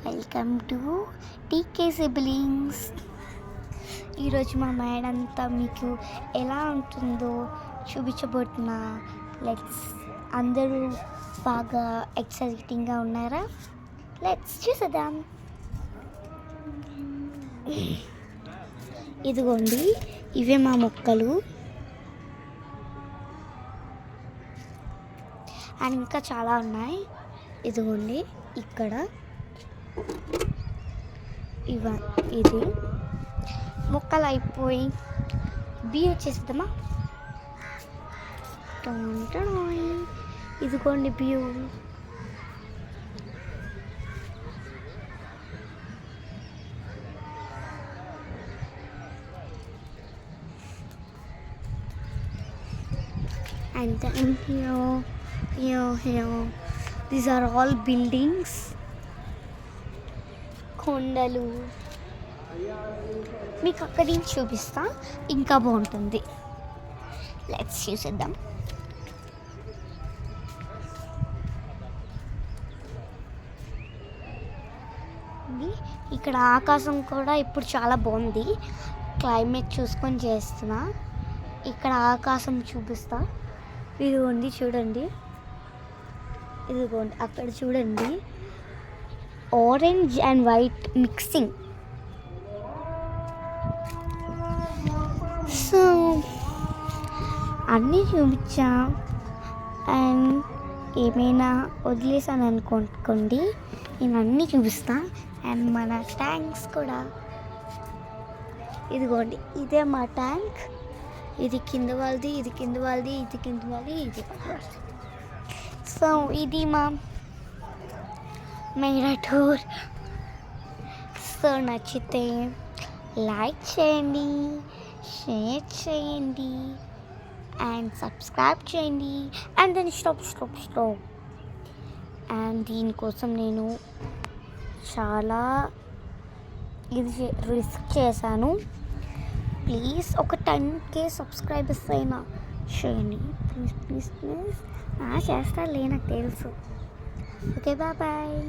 Welcome to TK siblings. ఈరోజు మా mind అంతా మీకు ఎలా ఉంటుందో చూపించబోతున్నా. లెట్స్ అందరూ బాగా ఎక్సైటింగ్గా ఉన్నారా? లెట్స్ చూసేద్దాం. ఇదిగోండి, ఇవే మా మొక్కలు. అండ్ ఇంకా చాలా ఉన్నాయి. ఇదిగోండి ఇక్కడ ఇది మొక్కలు అయిపోయి బియ్యం వచ్చేస్తుందమ్మా. ఇదిగోండి బియ్యం. And then here, these are all buildings. కొండలు మీకు అక్కడి నుంచి చూపిస్తా, ఇంకా బాగుంటుంది. లెట్స్ చూసేద్దాం. ఇక్కడ ఆకాశం కూడా ఇప్పుడు చాలా బాగుంది. క్లైమేట్ చూసుకొని చేస్తున్నా. ఇక్కడ ఆకాశం చూపిస్తా. ఇదిగోండి చూడండి, ఇదిగోండి అక్కడ చూడండి, orange and white mixing. So అన్నీ చూపించా. అండ్ ఏమైనా వదిలేసాను అనుకోండి, నేను అన్నీ చూపిస్తా. అండ్ మన ట్యాంక్స్ కూడా ఇదిగోండి, ఇదే మా ట్యాంక్. ఇది కింద వాళ్ళది, ఇది కింద వాళ్ళది, ఇది కింద వాళ్ళది, ఇది వాళ్ళది. సో ఇది మా మేరా టూర్. సో నచ్చితే లైక్ చేయండి, షేర్ చేయండి అండ్ సబ్స్క్రైబ్ చేయండి. And then stop. అండ్ దీనికోసం నేను చాలా రిస్క్ చేశాను. ప్లీజ్ ఒక 10K సబ్స్క్రైబర్స్ అయినా చేయండి. ప్లీజ్ చేస్తాలే, నాకు తెలుసు. Okay, bye.